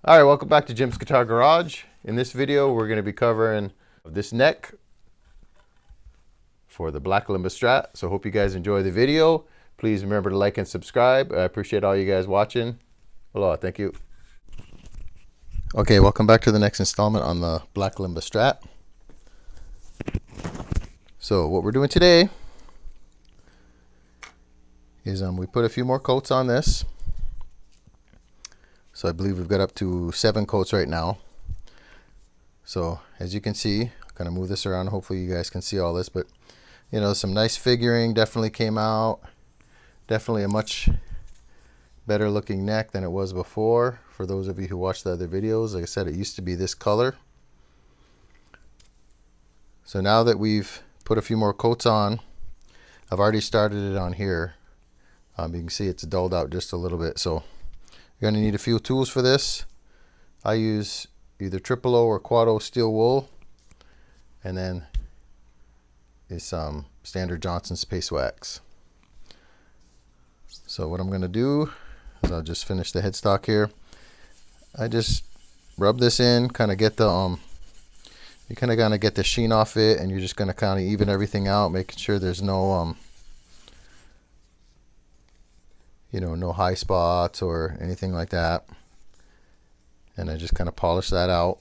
All right, welcome back to Jim's Guitar Garage. In this video, we're going to be covering this neck for the Black Limba Strat. So hope you guys enjoy the video. Please remember to like and subscribe. I appreciate all you guys watching. Hello, thank you. Okay, welcome back to the next installment on the Black Limba Strat. So what we're doing today is we put a few more coats on this. So I believe we've got up to 7 coats right now. So as you can see, I'm gonna move this around. Hopefully you guys can see all this, but you know, some nice figuring definitely came out. Definitely a much better looking neck than it was before. For those of you who watched the other videos, like I said, it used to be this color. So now that we've put a few more coats on, I've already started it on here. You can see it's dulled out just a little bit. So you're going to need a few tools for this. I use either Tru-oil or quad-o steel wool, and then is SCJohnson paste wax. So what I'm going to do is I'll just finish the headstock here. I just rub this in, kind of get the you kind of gonna get the sheen off it, and you're just going to kind of even everything out, making sure there's no you know, no high spots or anything like that. And I just kind of polish that out.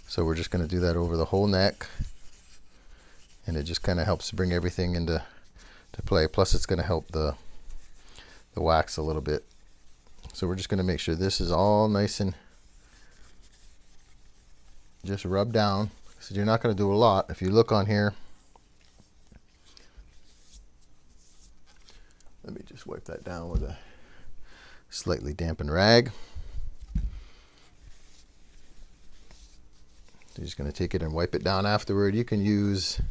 So we're just going to do that over the whole neck, and it just kind of helps bring everything into play. Plus it's going to help the wax a little bit. So we're just going to make sure this is all nice and just rub down. So you're not going to do a lot. If you look on here, let me just wipe that down with a slightly dampened rag. You're just going to take it and wipe it down afterward. You can use,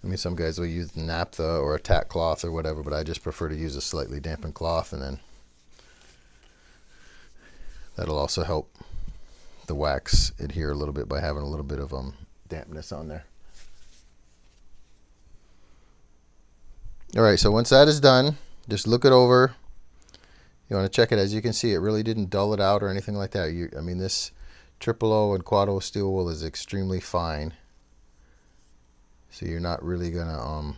I mean, some guys will use naphtha or a tack cloth or whatever, but I just prefer to use a slightly dampened cloth, and then that'll also help the wax adhere a little bit by having a little bit of dampness on there. All right, so once that is done, just look it over. You want to check it. As you can see, it really didn't dull it out or anything like that. I mean, this Tru-oil and quad-o steel wool is extremely fine. So you're not really gonna,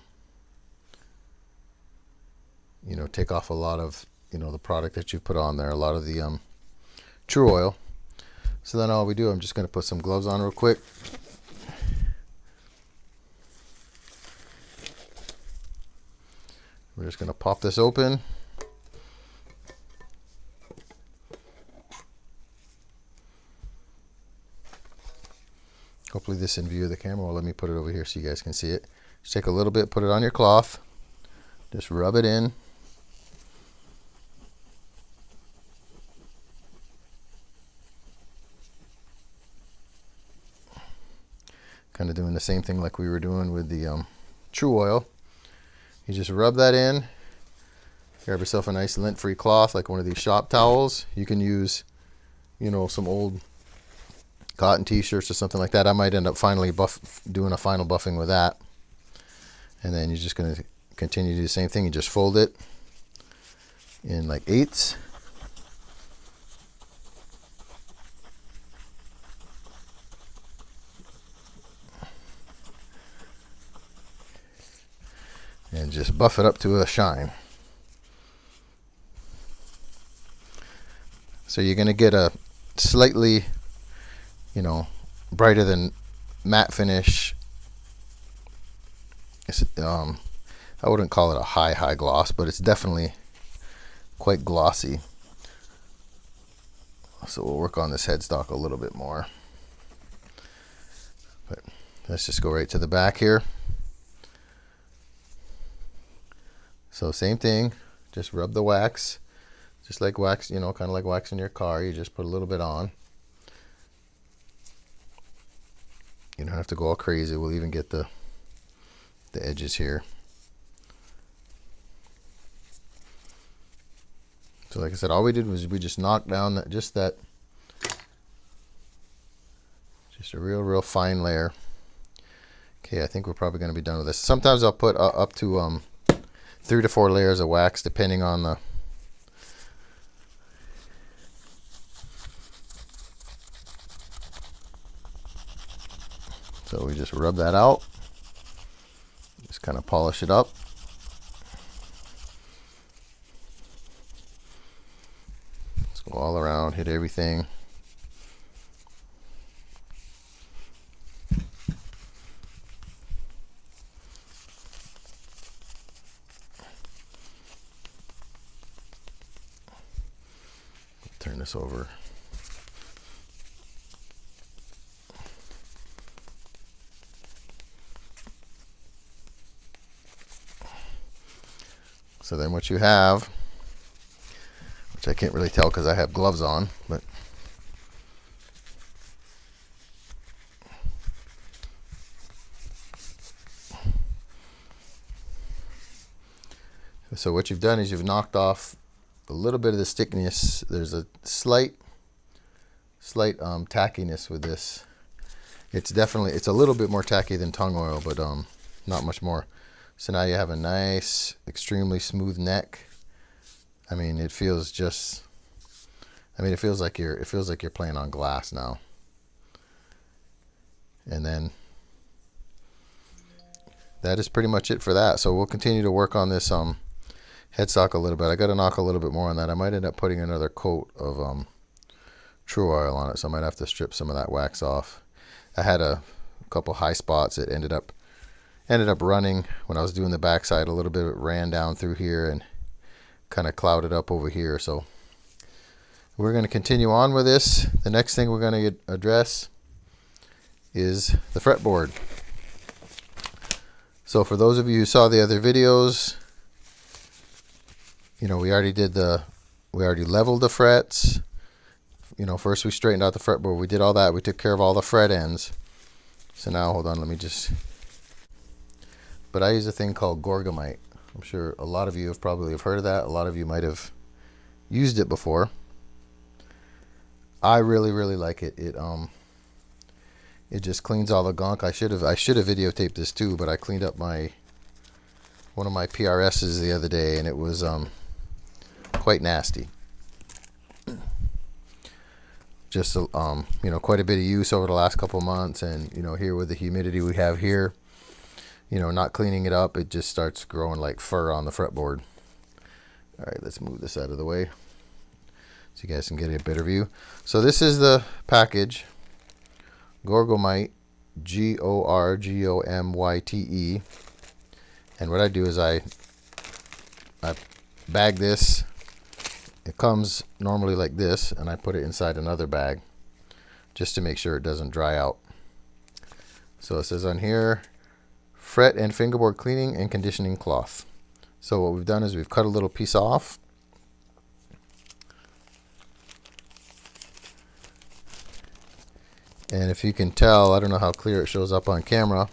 you know, take off a lot of, you know, the product that you put on there, a lot of the Tru-oil. So then all we do, I'm just gonna put some gloves on real quick. We're just going to pop this open. Hopefully this in view of the camera. Well, let me put it over here so you guys can see it. Just take a little bit, put it on your cloth. Just rub it in. Kind of doing the same thing like we were doing with the Tru-oil. You just rub that in. Grab yourself a nice lint-free cloth, like one of these shop towels. You can use, you know, some old cotton t-shirts or something like that. I might end up doing a final buffing with that. And then you're just going to continue to do the same thing. You just fold it in like eighths. And just buff it up to a shine. So you're going to get a slightly, you know, brighter than matte finish. I wouldn't call it a high gloss, but it's definitely quite glossy. So we'll work on this headstock a little bit more. But let's just go right to the back here. So same thing, just rub the wax, just like wax, you know, kind of like wax in your car. You just put a little bit on. You don't have to go all crazy. We'll even get the edges here. So like I said, all we did was we just knocked down just a real fine layer. Okay, I think we're probably going to be done with this. Sometimes I'll put up to 3 to 4 layers of wax, depending on the, So we just rub that out, just kind of polish it up. Let's go all around, hit everything. Turn this over. So then what you have, which I can't really tell because I have gloves on, but so what you've done is you've knocked off a little bit of the stickiness. There's a slight tackiness with this. It's a little bit more tacky than tung oil, but not much more. So now you have a nice, extremely smooth neck. I mean, it feels like you're playing on glass now. And then that is pretty much it for that. So we'll continue to work on this headstock a little bit. I got to knock a little bit more on that. I might end up putting another coat of Tru-oil on it, so I might have to strip some of that wax off. I had a couple high spots. It ended up running when I was doing the backside. A little bit of it ran down through here and kind of clouded up over here. So we're going to continue on with this. The next thing we're going to address is the fretboard. So for those of you who saw the other videos, you know, we already leveled the frets. You know, first we straightened out the fretboard. We did all that. We took care of all the fret ends. So now, hold on, but I use a thing called Gorgomyte. I'm sure a lot of you have probably heard of that. A lot of you might have used it before. I really like it. It just cleans all the gunk. I should have videotaped this too, but I cleaned up one of my PRSs the other day, and it was quite nasty. Just you know, quite a bit of use over the last couple months, and you know, here with the humidity we have here, you know, not cleaning it up, it just starts growing like fur on the fretboard. All right, let's move this out of the way so you guys can get a better view. So this is the package, Gorgomyte, Gorgomyte, and what I do is I bag this. It comes normally like this, and I put it inside another bag just to make sure it doesn't dry out. So it says on here, fret and fingerboard cleaning and conditioning cloth. So what we've done is we've cut a little piece off. And if you can tell, I don't know how clear it shows up on camera,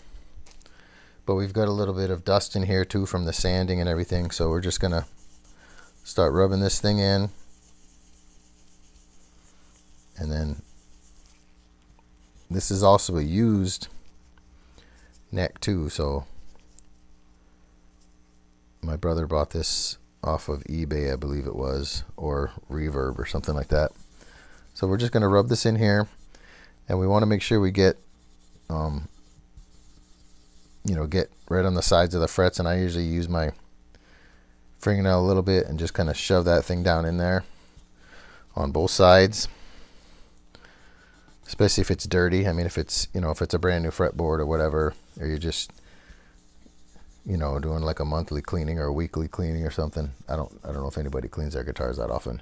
but we've got a little bit of dust in here too from the sanding and everything. So we're just gonna start rubbing this thing in, and then this is also a used neck too. So my brother bought this off of eBay, I believe it was, or Reverb or something like that. So we're just going to rub this in here, and we want to make sure we get you know, get right on the sides of the frets. And I usually use my fingernail a little bit and just kind of shove that thing down in there on both sides, especially if it's dirty. I mean, if it's, you know, if it's a brand new fretboard or whatever, or you're just, you know, doing like a monthly cleaning or a weekly cleaning or something. I don't know if anybody cleans their guitars that often.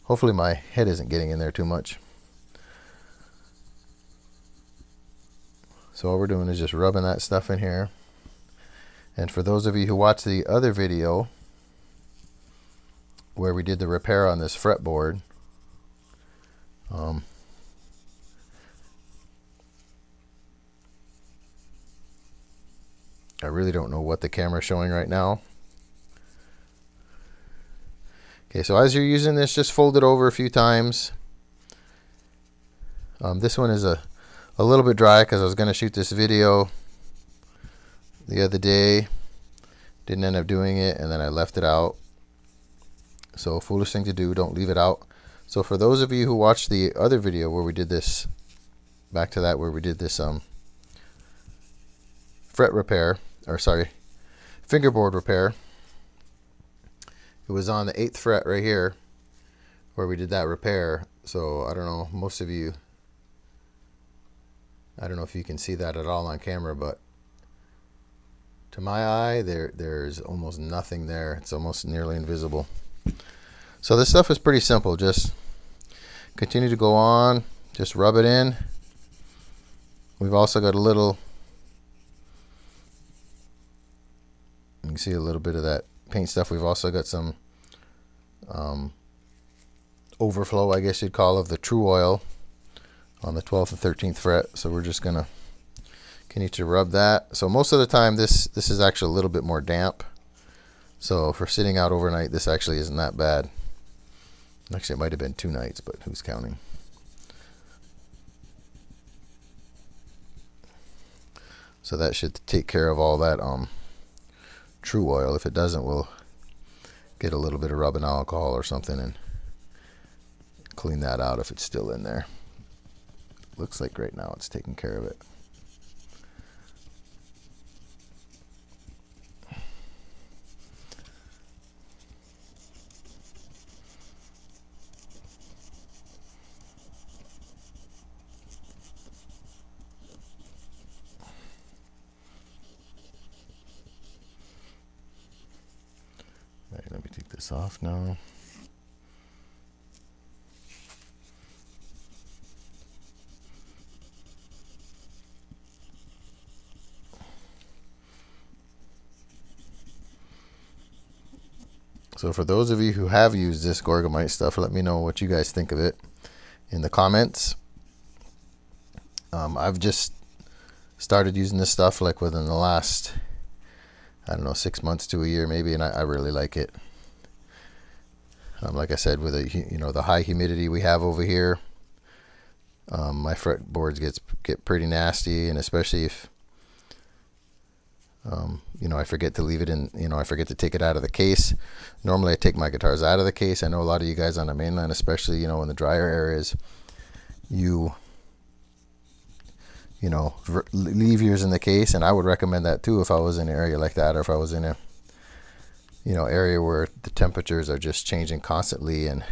Hopefully my head isn't getting in there too much. So all we're doing is just rubbing that stuff in here. And for those of you who watched the other video where we did the repair on this fretboard, I really don't know what the camera is showing right now. Okay, so as you're using this, just fold it over a few times. This one is a little bit dry because I was going to shoot this video the other day. Didn't end up doing it, and then I left it out. So foolish thing to do, don't leave it out. So for those of you who watched the other video where we did this, back to that where we did this fret repair, or sorry, fingerboard repair. It was on the 8th fret right here where we did that repair. So I don't know, most of you, I don't know if you can see that at all on camera, but to my eye, there's almost nothing there. It's almost nearly invisible. So this stuff is pretty simple. Just continue to go on, just rub it in. We've also got a little, you can see a little bit of that paint stuff. We've also got some overflow, I guess you'd call, of the Tru-oil on the 12th and 13th fret. So we're just gonna continue to rub that. So most of the time this is actually a little bit more damp. So for sitting out overnight, this actually isn't that bad. Actually, it might have been 2 nights, but who's counting? So that should take care of all that Tru-oil. If it doesn't, we'll get a little bit of rubbing alcohol or something and clean that out if it's still in there. Looks like right now it's taking care of it. All right, let me take this off now. So for those of you who have used this Gorgomyte stuff, let me know what you guys think of it in the comments. I've just started using this stuff like within the last, I don't know, 6 months to a year maybe, and I really like it. Like I said, with the high humidity we have over here, my fretboards get pretty nasty, and especially if I forget to leave it in, I forget to take it out of the case. Normally I take my guitars out of the case. I know a lot of you guys on the mainland, especially, in the drier areas, you leave yours in the case, and I would recommend that too if I was in an area like that, or if I was in a area where the temperatures are just changing constantly and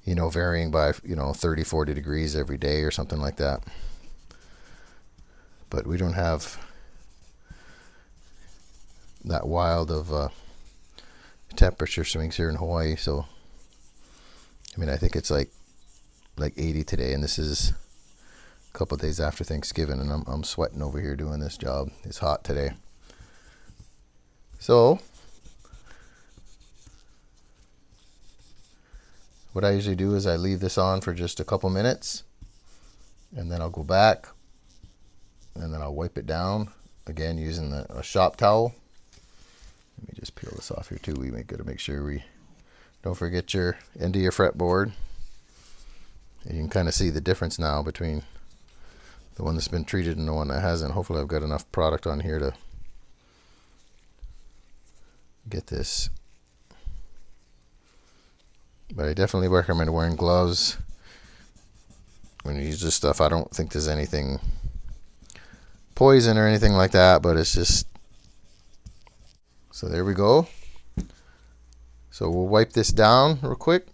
varying by 30-40 degrees every day or something like that. But we don't have that wild of temperature swings here in Hawaii. So I think it's like 80 today, and this is a couple of days after Thanksgiving, and I'm sweating over here doing this job. It's hot today. So what I usually do is I leave this on for just a couple minutes, and then I'll go back, and then I'll wipe it down again using a shop towel. Let me just peel this off here too. We got to make sure we don't forget your end of your fretboard. And you can kind of see the difference now between the one that's been treated and the one that hasn't. Hopefully I've got enough product on here to get this. But I definitely recommend wearing gloves when you use this stuff. I don't think there's anything poison or anything like that, but it's just, so there we go. So we'll wipe this down real quick.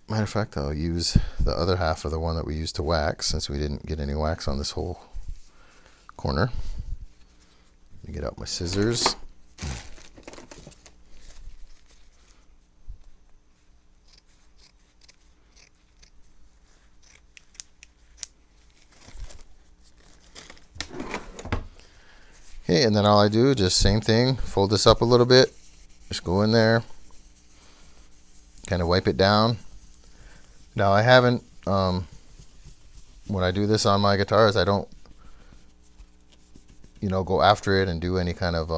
Matter of fact, I'll use the other half of the one that we used to wax, since we didn't get any wax on this whole corner. Let me get out my scissors. Okay, and then all I do, just same thing, fold this up a little bit, just go in there, kind of wipe it down. Now I haven't, when I do this on my guitars, I don't, go after it and do any kind of,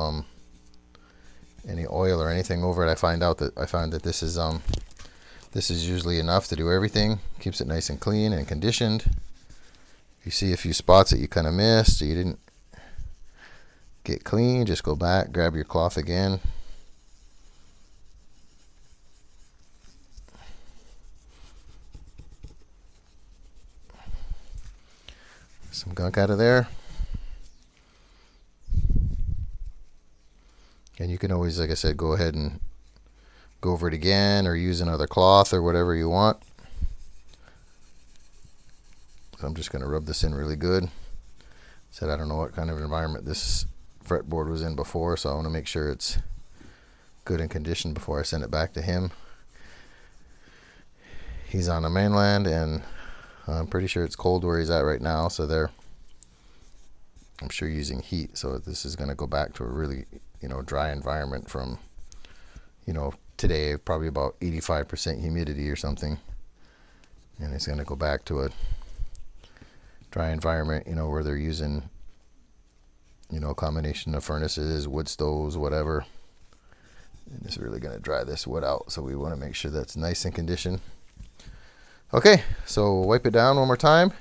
any oil or anything over it. I find that this is usually enough to do everything. Keeps it nice and clean and conditioned. If you see a few spots that you kind of missed, or you didn't get clean, just go back, grab your cloth again. Some gunk out of there. And you can always, like I said, go ahead and go over it again or use another cloth or whatever you want. So I'm just going to rub this in really good. Said I don't know what kind of environment this fretboard was in before, so I want to make sure it's good in condition before I send it back to him. He's on the mainland, and I'm pretty sure it's cold where he's at right now, so they're, I'm sure, using heat. So this is going to go back to a really, dry environment from, today, probably about 85% humidity or something. And it's going to go back to a dry environment, where they're using, a combination of furnaces, wood stoves, whatever. And it's really going to dry this wood out, so we want to make sure that's nice in condition. Okay, so wipe it down one more time,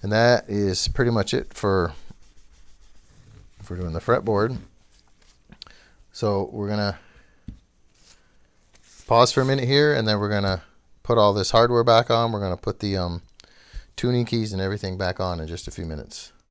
and that is pretty much it for doing the fretboard. So we're gonna pause for a minute here, and then we're gonna put all this hardware back on. We're gonna put the tuning keys and everything back on in just a few minutes.